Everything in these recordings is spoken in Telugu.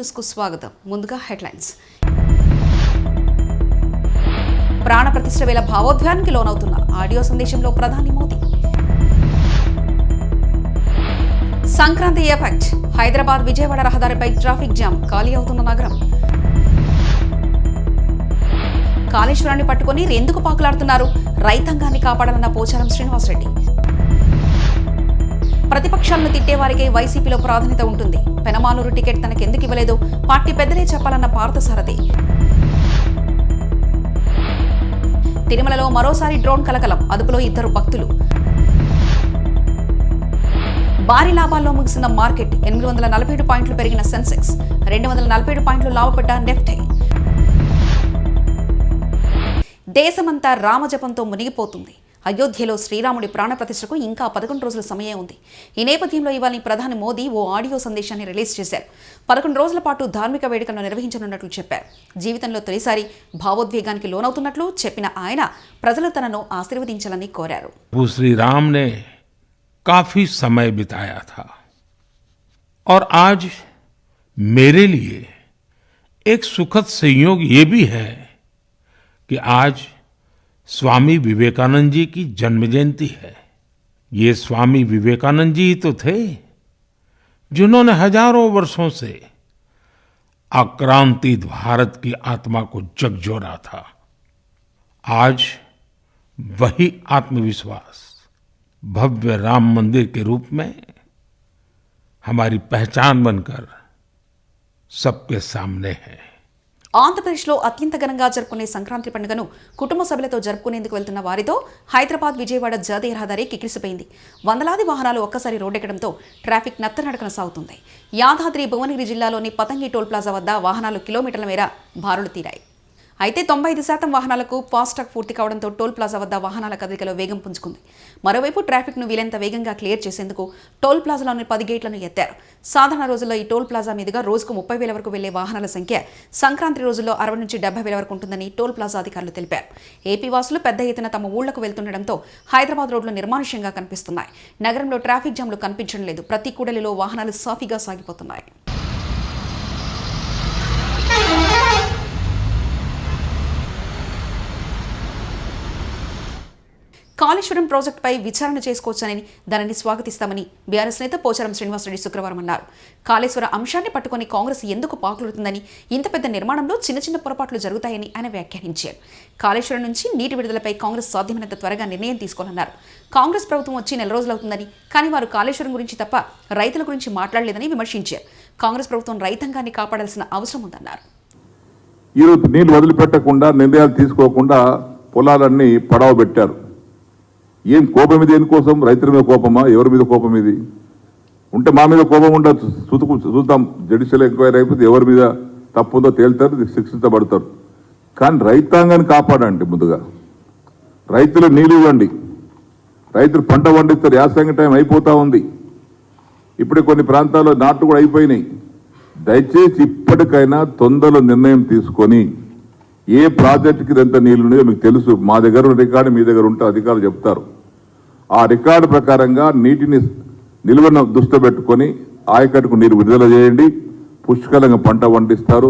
న్యూస్కు స్వాగతం. ముందుగా హెడ్లైన్స్. ప్రాణ ప్రతిష్ఠ వేళ భావోద్వేగానికి లోనవుతున్న ఆడియో సందేశంలో ప్రధాని మోదీ. సంక్రాంతి ఎఫెక్ట్. హైదరాబాద్ విజయవాడ రహదారిపై ట్రాఫిక్ జామ్, ఖాళీ అవుతున్న నగరం. కాళేశ్వరాన్ని పట్టుకొని ఎందుకు పాకులాడుతున్నారు? రైతాంగాన్ని కాపాడాలన్న పోచారం శ్రీనివాసరెడ్డి. ప్రతిపక్షాలను తిట్టేవారికే వైసీపీలో ప్రాధాన్యత ఉంటుంది. పెనమాలూరు టికెట్ తనకెందుకు ఇవ్వలేదో పార్టీ పెద్దలే చెప్పాలన్న పార్థసారథి. తిరుమలలో మరోసారి డ్రోన్ కలకలం, అదుపులో 2 భక్తులు. భారీ లాభాల్లో ముగిసిన మార్కెట్. 847 పాయింట్లు పెరిగిన సెన్సెక్స్, 247 పాయింట్లు లాభపడ్డ నిఫ్టీ. దేశమంతా రామజపంతో మునిగిపోతుంది. అయోధ్యలో శ్రీరాముడి ప్రాణప్రతిష్ఠకు ఇంకా 11 రోజుల సమయం ఉంది. ఈ నేపథ్యంలో ఇవాళ ప్రధాని మోదీ ఓ ఆడియో సందేశాన్ని రిలీజ్ చేశారు. 11 రోజుల పాటు ధార్మిక వేడుకలను నిర్వహించనున్నట్లు చెప్పారు. జీవితంలో తొలిసారి భావోద్వేగానికి లోనవుతున్నట్లు చెప్పిన ఆయన ప్రజలు తనను ఆశీర్వదించాలని కోరారు. श्री राम ने काफी समय बिताया था और आज मेरे लिए एक सुखद संयोग ये भी है कि आज स्वामी विवेकानंद जी की जन्म जयंती है। ये स्वामी विवेकानंद जी तो थे जिन्होंने हजारों वर्षों से आक्रांतित भारत की आत्मा को झकझोरा था। आज वही आत्मविश्वास भव्य राम मंदिर के रूप में हमारी पहचान बनकर सबके सामने है। ఆంధ్రప్రదేశ్లో అత్యంత ఘనంగా జరుపుకునే సంక్రాంతి పండుగను కుటుంబ సభ్యులతో జరుపుకునేందుకు వెళ్తున్న వారితో హైదరాబాద్ విజయవాడ జాతీయ రహదారి కిక్కిరిసిపోయింది. వందలాది వాహనాలు ఒక్కసారి రోడ్డెక్కడంతో ట్రాఫిక్ నత్తనడకన సాగుతుంది. యాదాద్రి భువనగిరి జిల్లాలోని పతంగి టోల్ ప్లాజా వద్ద వాహనాలు కిలోమీటర్ల మేర బారులు తీరాయి. అయితే 95% వాహనాలకు ఫాస్టాగ్ పూర్తి కావడంతో టోల్ ప్లాజా వద్ద వాహనాల కదలికలో వేగం పుంజుకుంది. మరోవైపు ట్రాఫిక్ను వీలైనంత వేగంగా క్లియర్ చేసేందుకు టోల్ ప్లాజాలోని 10 గేట్లను ఎత్తారు. సాధారణ రోజుల్లో ఈ టోల్ ప్లాజా మీదుగా రోజుకు 30,000 వరకు వెళ్లే వాహనాల సంఖ్య సంక్రాంతి రోజుల్లో 60 నుంచి 70,000 వరకు ఉంటుందని టోల్ ప్లాజా అధికారులు తెలిపారు. ఏపీ వాసులు పెద్ద ఎత్తున తమ ఊళ్లకు వెళ్తుండటంతో హైదరాబాద్ రోడ్లు నిర్మానుష్యంగా కనిపిస్తున్నాయి. నగరంలో ట్రాఫిక్ జామ్లు కనిపించడం లేదు. ప్రతి కూడలిలో వాహనాలు సాఫీగా సాగిపోతున్నాయి. కాళేశ్వరం ప్రాజెక్టుపై విచారణ చేసుకోవచ్చని దానిని స్వాగతిస్తామని బీఆర్ఎస్ నేత పోచారం శ్రీనివాసరెడ్డి శుక్రవారం అన్నారు. కాళేశ్వర అంశాన్ని పట్టుకుని కాంగ్రెస్ ఎందుకు పాకులుతుందని, ఇంత పెద్ద నిర్మాణంలో చిన్న చిన్న పొరపాట్లు జరుగుతాయని ఆయన వ్యాఖ్యానించారు. కాళేశ్వరం నుంచి నీటి విడుదలపై కాంగ్రెస్ సాధ్యమైనంత త్వరగా నిర్ణయం తీసుకోవాలన్నారు. కాంగ్రెస్ ప్రభుత్వం వచ్చి 4 రోజులవుతుందని, కానీ వారు కాళేశ్వరం గురించి తప్ప రైతుల గురించి మాట్లాడలేదని విమర్శించారు. కాంగ్రెస్ ప్రభుత్వం రైతాంగాన్ని కాపాడాల్సిన అవసరం ఉందన్నారు. ఈరోజు నీళ్లు వదిలిపెట్టకుండా, నిర్ణయాలు తీసుకోకుండా పొలాలన్నీ పడవ పెట్టారు. ఏం కోపం ఇది? దేనికోసం? రైతుల మీద కోపమా? ఎవరి మీద కోపం ఇది? ఉంటే మా మీద కోపం ఉండదు, చూద్దాం. జుడిషియల్ ఎంక్వైరీ అయిపోతే ఎవరి మీద తప్పుందో తేలుతారు, శిక్షించబడతారు. కానీ రైతాంగాన్ని కాపాడండి. ముందుగా రైతులు నీళ్ళు ఇవ్వండి. రైతులు పంట పండిస్తారు. యాసంగి టైం అయిపోతా ఉంది. ఇప్పుడే కొన్ని ప్రాంతాల్లో నాట్లు కూడా అయిపోయినాయి. దయచేసి ఇప్పటికైనా తొందరలో నిర్ణయం తీసుకొని ఏ ప్రాజెక్టుకి ఎంత నీళ్ళు ఉన్నాయో మీకు తెలుసు. మా దగ్గర రికార్డు మీ దగ్గర ఉంటే అధికారులు చెప్తారు. ఆ రికార్డు ప్రకారంగా నీటిని నిల్వను దృష్టి పెట్టుకొని ఆయకట్టుకు నీరు విడుదల చేయండి. పుష్కలంగా పంట పండిస్తారు.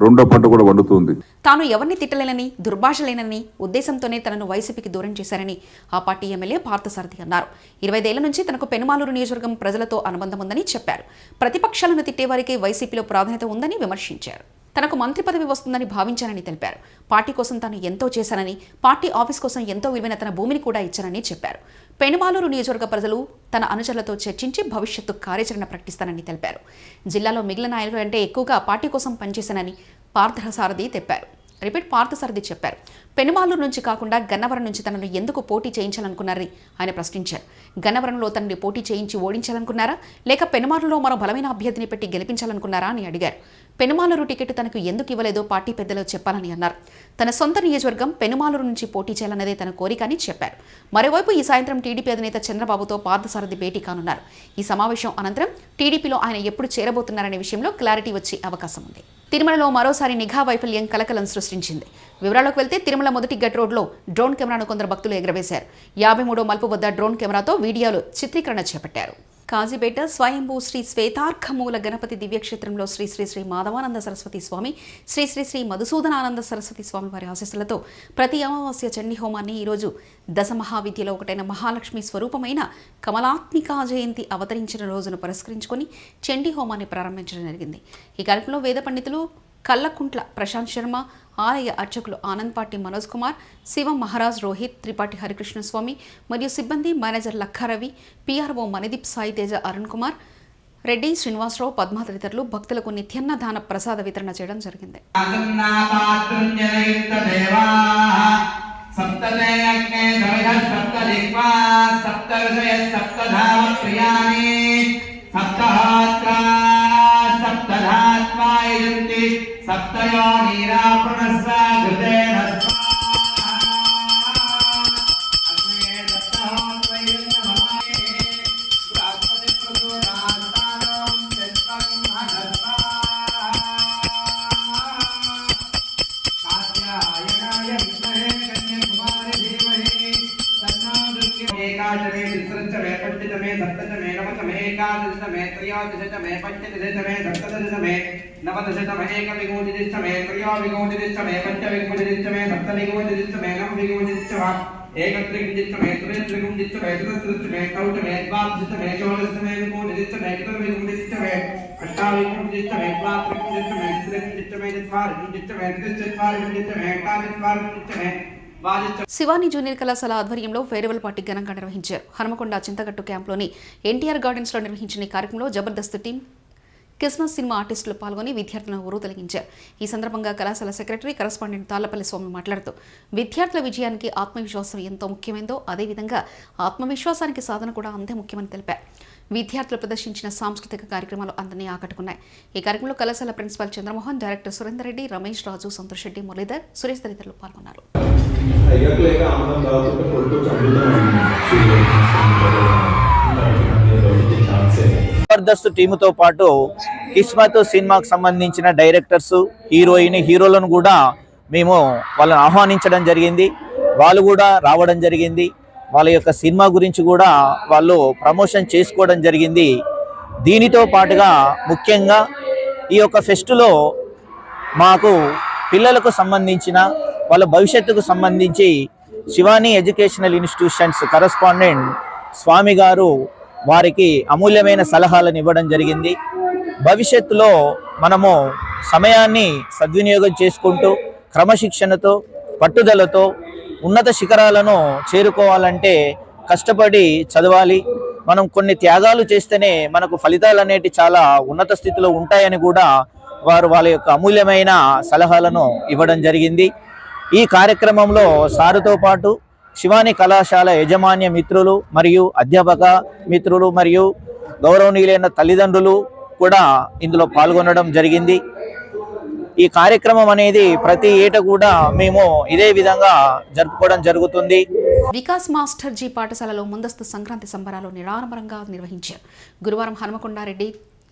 రెండో పంట కూడా వండుతుంది. తాను ఎవరిని తిట్టలేనని, దుర్భాషలేనని ఉద్దేశంతోనే తనను వైసీపీకి దూరం చేశారని ఆ పార్టీ ఎమ్మెల్యే పార్థసారథి అన్నారు. 25 ఏళ్ల నుంచి తనకు పెనుమాలూరు నియోజకవర్గం ప్రజలతో అనుబంధం ఉందని చెప్పారు. ప్రతిపక్షాలను తిట్టేవారికి వైసీపీలో ప్రాధాన్యత ఉందని విమర్శించారు. తనకు మంత్రి పదవి వస్తుందని భావించానని తెలిపారు. పార్టీ కోసం తాను ఎంతో చేశానని, పార్టీ ఆఫీస్ కోసం ఎంతో విలువైన తన భూమిని కూడా ఇచ్చానని చెప్పారు. పెనుమాలూరు నియోజకవర్గ ప్రజలు తన అనుచరులతో చర్చించి భవిష్యత్తు కార్యాచరణ ప్రకటిస్తానని తెలిపారు. జిల్లాలో మిగిలిన నాయకుల కంటే ఎక్కువగా పార్టీ కోసం పనిచేశానని పార్థసారథి చెప్పారు. పెనుమాలూరు నుంచి కాకుండా గన్నవరం నుంచి తనను ఎందుకు పోటీ చేయించాలనుకున్నారని ఆయన ప్రశ్నించారు. గన్నవరంలో తనని పోటీ చేయించి ఓడించాలనుకున్నారా, లేక పెనుమాలూరులో మరో బలమైన అభ్యర్థిని పెట్టి గెలిపించాలనుకున్నారా అని అడిగారు. పెనుమాలూరు టికెట్ తనకు ఎందుకు ఇవ్వలేదో పార్టీ పెద్దలు చెప్పాలని అన్నారు. తన సొంత నియోజకవర్గం పెనుమాలూరు నుంచి పోటీ చేయాలన్నదే తన కోరిక అని చెప్పారు. మరోవైపు ఈ సాయంత్రం టీడీపీ అధినేత చంద్రబాబుతో పార్థసారథి భేటీ కానున్నారు. ఈ సమావేశం అనంతరం టీడీపీలో ఆయన ఎప్పుడు చేరబోతున్నారనే విషయంలో క్లారిటీ వచ్చే అవకాశం ఉంది. తిరుమలలో మరోసారి నిఘా వైఫల్యం కలకలం సృష్టించింది. వివరాలకు వెళ్తే తిరుమల మొదటి గట్ రోడ్లో డ్రోన్ కెమెరాను కొందరు భక్తులు ఎగరవేశారు. 53వ మలుపు వద్ద డ్రోన్ కెమెరాతో వీడియోలు చిత్రీకరణ చేపట్టారు. కాజీపేట స్వయంభూ శ్రీ శ్వేతార్కమూల గణపతి దివ్యక్షేత్రంలో శ్రీ శ్రీ శ్రీ మాధవానంద సరస్వతి స్వామి, శ్రీ శ్రీ శ్రీ మధుసూదనానంద సరస్వతి స్వామి వారి ఆశీస్సులతో ప్రతి అమావాస్య చండీ హోమాన్ని ఈరోజు దశమహావిద్యలో ఒకటైన మహాలక్ష్మి స్వరూపమైన కమలాత్మికా జయంతి అవతరించిన రోజును పురస్కరించుకొని చండీ హోమాన్ని ప్రారంభించడం జరిగింది. ఈ కార్యక్రమంలో వేద పండితులు కల్లకుంట్ల ప్రశాంత్ శర్మ, ఆలయ అర్చకులు ఆనందపాటి మనోజ్ కుమార్, శివం మహారాజ్, రోహిత్ త్రిపాఠి, హరికృష్ణ స్వామి మరియు సిబ్బంది, మేనేజర్ లక్కారవి, పిఆర్ఓ మణిదీప్, సాయి తేజ, అరుణ్ కుమార్ రెడ్డి, శ్రీనివాసరావు, పద్మ తదితరులు భక్తులకు నిత్యన్నదాన ప్రసాద వితరణ చేయడం జరిగింది. శివాని జూనియర్ కళాశాల ఆధ్వర్యంలో ఫేర్వెల్ పార్టీ ఘనంగా నిర్వహించారు. హనుమకొండ చింతగట్టు క్యాంప్లోని ఎన్టీఆర్ గార్డెన్స్ లో నిర్వహించిన ఈ కార్యక్రమంలో జబర్దస్త్ టీం, క్రిస్మస్ సినిమా ఆర్టిస్టులు పాల్గొని విద్యార్థులను ఊరూతలిగించారు. ఈ సందర్భంగా కళాశాల సెక్రటరీ కరస్పాండెంట్ తాళ్లపల్లి స్వామి మాట్లాడుతూ విద్యార్థుల విజయానికి ఆత్మవిశ్వాసం ఎంతో ముఖ్యమైందో అదేవిధంగా ఆత్మవిశ్వాసానికి సాధన కూడా అంతే ముఖ్యమని తెలిపారు. విద్యార్థులు ప్రదర్శించిన సాంస్కృతిక కార్యక్రమాలు అందరినీ ఆకట్టుకున్నాయి. ఈ కార్యక్రమంలో కళాశాల ప్రిన్సిపాల్ చంద్రమోహన్, డైరెక్టర్ సురేందర్ రెడ్డి, రమేష్ రాజు, సంతోష్ రెడ్డి, మురళీధర్, సురేష్ తదితరులు పాల్గొన్నారు. జబర్దస్త్ టీముతో పాటు కిస్మత్ సినిమాకు సంబంధించిన డైరెక్టర్స్, హీరోలను కూడా మేము వాళ్ళని ఆహ్వానించడం జరిగింది. వాళ్ళు కూడా రావడం జరిగింది. వాళ్ళ యొక్క సినిమా గురించి కూడా వాళ్ళు ప్రమోషన్ చేసుకోవడం జరిగింది. దీనితో పాటుగా ముఖ్యంగా ఈ యొక్క ఫెస్టులో మాకు పిల్లలకు సంబంధించిన వాళ్ళ భవిష్యత్తుకు సంబంధించి శివాని ఎడ్యుకేషనల్ ఇన్స్టిట్యూషన్స్ కరస్పాండెంట్ స్వామి గారు వారికి అమూల్యమైన సలహాలను ఇవ్వడం జరిగింది. భవిష్యత్తులో మనము సమయాన్ని సద్వినియోగం చేసుకుంటూ క్రమశిక్షణతో, పట్టుదలతో ఉన్నత శిఖరాలను చేరుకోవాలంటే కష్టపడి చదవాలి. మనం కొన్ని త్యాగాలు చేస్తేనే మనకు ఫలితాలు అనేవి చాలా ఉన్నత స్థితిలో ఉంటాయని కూడా వారు వాళ్ళ యొక్క అమూల్యమైన సలహాలను ఇవ్వడం జరిగింది. ఈ కార్యక్రమంలో సారుతో పాటు శివాని కళాశాల యాజమాన్య మిత్రులు మరియు అధ్యాపక మిత్రులు మరియు గౌరవనీయులైన తల్లిదండ్రులు కూడా ఇందులో పాల్గొనడం జరిగింది. ఈ కార్యక్రమం అనేది ప్రతి ఏటా కూడా మేము ఇదే విధంగా జరుపుకోవడం జరుగుతుంది. వికాస్ మాస్టర్ జీ పాఠశాలలో ముందస్తు సంక్రాంతి సంబరాలు నిరాడంబరంగా నిర్వహించారు. గురువారం హనుమకొండారెడ్డి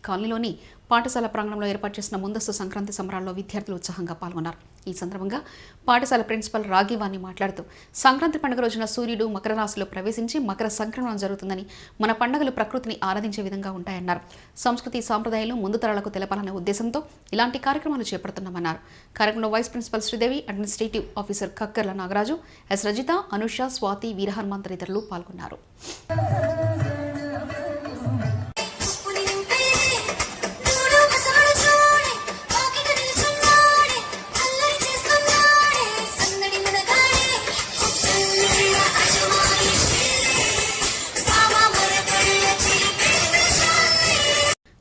కాలనీలోని పాఠశాల ప్రాంగణంలో ఏర్పాటు చేసిన ముందస్తు సంక్రాంతి సంబరాల్లో విద్యార్థులు ఉత్సాహంగా పాల్గొన్నారు. ఈ సందర్భంగా పాఠశాల ప్రిన్సిపల్ రాగివాణి మాట్లాడుతూ సంక్రాంతి పండుగ రోజున సూర్యుడు మకర రాశిలో ప్రవేశించి మకర సంక్రమణం జరుగుతుందని, మన పండుగలు ప్రకృతిని ఆరాధించే విధంగా ఉంటాయన్నారు. సంస్కృతి సాంప్రదాయాలు ముందు తరాలకు తెలపాలనే ఉద్దేశంతో ఇలాంటి కార్యక్రమాలు చేపడుతున్నామన్నారు. కార్యక్రమంలో vice principal Sridevi, administrative officer Kakkarla Nagaraju, S Rajitha, Anusha, Swathi, Veerahanuman తదితరులు పాల్గొన్నారు.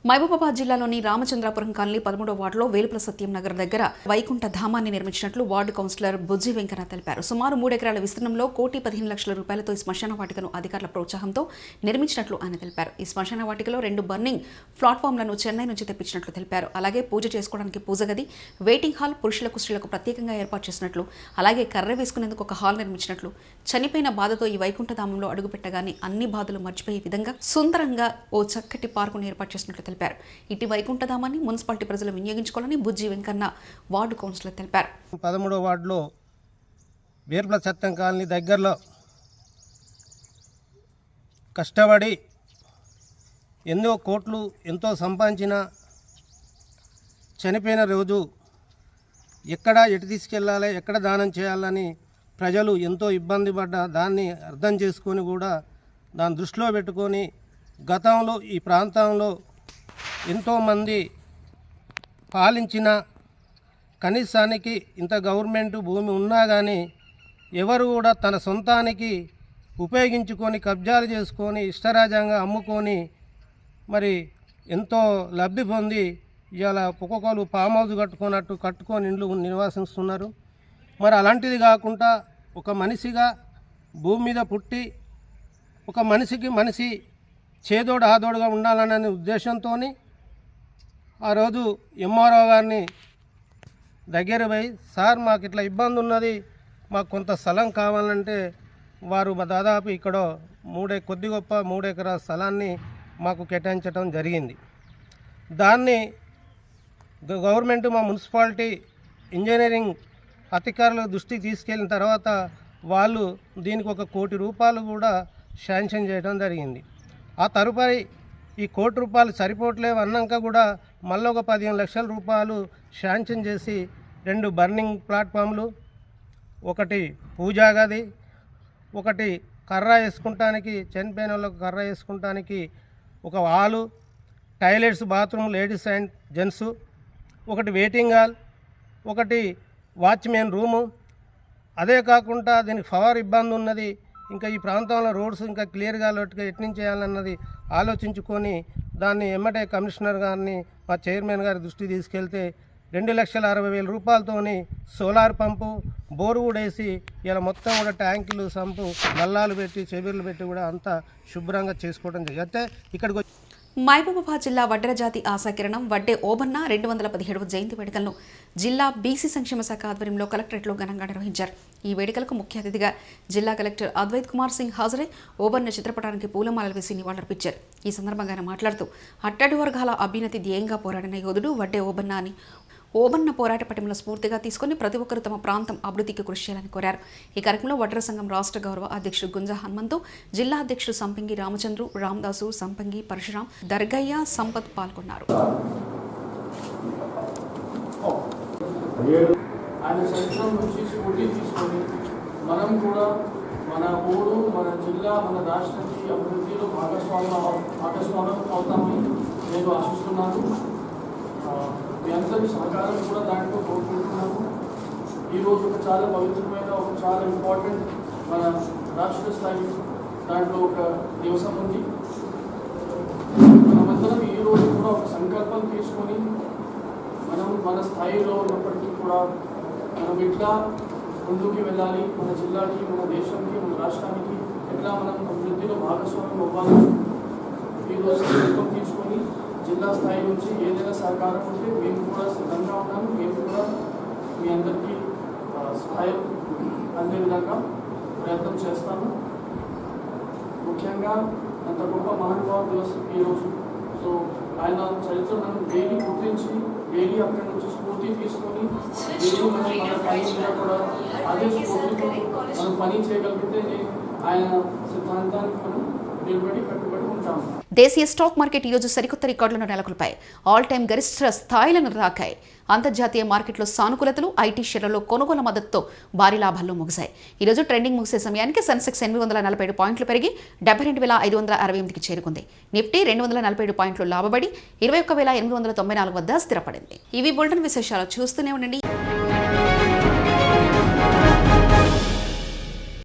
మహబూబాబాద్ జిల్లాలోని రామచంద్రాపురం కాలనీ 13వ వార్డులో వేలుపుల సత్యం నగర్ దగ్గర వైకుంఠ ధామాన్ని నిర్మించినట్లు వార్డు కౌన్సిలర్ బుజ్జి వెంకన్న తెలిపారు. సుమారు 3 ఎకరాల విస్తీర్ణంలో ₹1,15,00,000 ఈ శ్మశాన వాటికను అధికారుల ప్రోత్సాహంతో నిర్మించినట్లు ఆయన తెలిపారు. ఈ శ్మశాన వాటికలో 2 బర్నింగ్ ప్లాట్ఫామ్లను చెన్నై నుంచి తెప్పించినట్లు తెలిపారు. అలాగే పూజ చేసుకోవడానికి పూజ గది, వెయిటింగ్ హాల్, పురుషులకు స్త్రీలకు ప్రత్యేకంగా ఏర్పాటు చేసినట్లు, అలాగే కర్ర వేసుకునేందుకు ఒక హాల్ నిర్మించినట్లు, చనిపోయిన బాధతో ఈ వైకుంఠధామంలో అడుగుపెట్టగానే అన్ని బాధలు మర్చిపోయే విధంగా సుందరంగా ఓ చక్కటి పార్కును ఏర్పాటు చేసినట్లు తెలిపారు. ఇటు వైకుంఠధామాన్ని మున్సిపాలిటీ ప్రజలు వినియోగించుకోవాలని బుజ్జి వెంకన్న వార్డు కౌన్సిలర్ తెలిపారు. 13వ వార్డులో వేర్పుల సత్యం కాలనీ దగ్గరలో కష్టపడి ఎన్నో కోట్లు ఎంతో సంపాదించిన చనిపోయిన రోజు ఎక్కడ ఎటు తీసుకెళ్ళాలి, ఎక్కడ దానం చేయాలని ప్రజలు ఎంతో ఇబ్బంది పడ్డ దాన్ని అర్థం చేసుకొని కూడా దాన్ని దృష్టిలో పెట్టుకొని గతంలో ఈ ప్రాంతంలో ఎంతోమంది పాలించిన కనీసానికి ఇంత గవర్నమెంట్ భూమి ఉన్నా కానీ ఎవరు కూడా తన సొంతానికి ఉపయోగించుకొని కబ్జాలు చేసుకొని ఇష్టరాజ్యంగా అమ్ముకొని మరి ఎంతో లబ్ధి పొంది ఇవాళ ఒక్కొక్కరు ఫామ్ హౌస్ కట్టుకొని ఇండ్లు నివాసిస్తున్నారు. మరి అలాంటిది కాకుండా ఒక మనిషిగా భూమి మీద పుట్టి ఒక మనిషికి మనిషి చేదోడు ఆదోడుగా ఉండాలనే ఉద్దేశంతో ఆ రోజు ఎంఆర్ఓ గారిని దగ్గర పోయి, సార్ మాకు ఇట్లా ఇబ్బంది ఉన్నది, మాకు కొంత స్థలం కావాలంటే వారు దాదాపు ఇక్కడ కొద్ది గొప్ప 3 ఎకరాల స్థలాన్ని మాకు కేటాయించడం జరిగింది. దాన్ని గవర్నమెంట్ మా మున్సిపాలిటీ ఇంజనీరింగ్ అధికారుల దృష్టికి తీసుకెళ్ళిన తర్వాత వాళ్ళు దీనికి ₹1 కోటి కూడా శాంక్షన్ చేయడం జరిగింది. ఆ తదుపరి ఈ ₹1 కోటి సరిపోవట్లేవు అన్నాక కూడా మళ్ళీ ఒక ₹15 లక్షల శాంక్షన్ చేసి 2 బర్నింగ్ ప్లాట్ఫామ్లు, ఒకటి పూజా గది, ఒకటి కర్ర వేసుకుంటానికి చనిపోయిన వాళ్ళకు కర్ర వేసుకుంటానికి ఒక hall, toilets, bathroom ladies and gents, ఒకటి వెయిటింగ్ హాల్, ఒకటి వాచ్మెన్ రూము. అదే కాకుండా దీనికి పవర్ ఇబ్బంది ఉన్నది. ఇంకా ఈ ప్రాంతంలో రోడ్స్ ఇంకా క్లియర్గా ఎట్నుంచి చేయాలన్నది ఆలోచించుకొని దాన్ని ఎమ్మటే కమిషనర్ గారిని మా చైర్మన్ గారి దృష్టికి తీసుకెళ్తే ₹2,60,000 సోలార్ పంపు, బోరు కూడా వేసి ఇలా మొత్తం కూడా ట్యాంకులు, సంపు, నల్లాలు పెట్టి చెబిర్లు పెట్టి కూడా అంతా శుభ్రంగా చేసుకోవడం జరిగింది. అయితే ఇక్కడికి మహబూబాబాద్ జిల్లా వడ్డెర జాతి ఆశాకిరణం వడ్డే ఓబన్న 217వ జయంతి వేడుకలను జిల్లా బీసీ సంక్షేమ శాఖ ఆధ్వర్యంలో కలెక్టరేట్లో ఘనంగా నిర్వహించారు. ఈ వేడుకలకు ముఖ్య అతిథిగా జిల్లా కలెక్టర్ అద్వైత్ కుమార్ సింగ్ హాజరై ఓబన్న చిత్రపటానికి పూలమాలలు వేసి నివాళులర్పించారు. ఈ సందర్భంగా ఆయన మాట్లాడుతూ అట్టడి వర్గాల అభ్యున్నతి ధ్యేయంగా పోరాడిన యోధుడు వడ్డే ఓబన్న అని, ఓబన్న పోరాట పటిమల స్ఫూర్తిగా తీసుకుని ప్రతి ఒక్కరూ తమ ప్రాంతం అభివృద్ధికి కృషి చేయాలని కోరారు. ఈ కార్యక్రమంలో వడ్డెర సంఘం రాష్ట్ర గౌరవ అధ్యక్షుడు గుంజా హనుమంతు, జిల్లా అధ్యక్షుడు సంపంగి రామచంద్రు, రామదాసు, సంపంగి పరశురాం, దర్గయ్య, సంపత్ పాల్గొన్నారు. ఆయన చరిత్ర నుంచి స్ఫూర్తి తీసుకొని మనం కూడా మన ఊరు, మన జిల్లా, మన రాష్ట్రానికి అభివృద్ధిలో భాగస్వామ్యం అవుతామని నేను ఆశిస్తున్నాను. మీ అందరి సహకారం కూడా దాంట్లో కోరుకుంటున్నాము. ఈరోజు ఒక చాలా పవిత్రమైన, ఒక చాలా ఇంపార్టెంట్ మన రాష్ట్ర స్థాయి దాంట్లో ఒక దివసం ఉంది. మనమందరం ఈరోజు కూడా ఒక సంకల్పం తీసుకొని మనం మన స్థాయిలో ఉన్నప్పటికీ కూడా మనం ఎట్లా ముందుకు వెళ్ళాలి, మన జిల్లాకి, మన దేశానికి, మన రాష్ట్రానికి ఎట్లా మనం అభివృద్ధిలో భాగస్వామ్యం అవ్వాలి. ఈరోజు సంకల్పం తీసుకొని జిల్లా స్థాయి నుంచి ఏదైనా సహకారం ఉంటే మేము కూడా సిద్ధంగా ఉన్నాము. మేము కూడా మీ అందరికీ సహాయం అందే విధంగా ప్రయత్నం చేస్తాము. ముఖ్యంగా అంత గొప్ప మహానుభావ దివసం ఈరోజు. సో ఆయన చరిత్రను డైలీ గుర్తించి డైలీ అక్కడి నుంచి స్ఫూర్తి తీసుకొని డైలీ మనం మన పని మీద కూడా అదే స్ఫూర్తితో మనం పని చేయగలిగితే ఆయన సిద్ధాంతానికి మనం నిలబడి కట్టుబడి ఉంటాము. దేశీయ స్టాక్ మార్కెట్ ఈరోజు సరికొత్త రికార్డులను నెలకొల్పాయి. ఆల్ టైమ్ గరిష్ట స్థాయిలను తాకాయి. అంతర్జాతీయ మార్కెట్లో సానుకూలతలు, ఐటీ షేర్లలో కొనుగోలు మద్దతుతో భారీ లాభాల్లో ముగిశాయి. ఈరోజు ట్రెండింగ్ ముగిసే సమయానికి సెన్సెక్స్ 847 పాయింట్లు పెరిగి 72,568కి చేరుకుంది. నిఫ్టీ 247 పాయింట్లు లాభపడి 21,894 వద్ద స్థిరపడింది. ఇవి బులెటిన్ విశేషాలు. చూస్తూనే ఉండండి.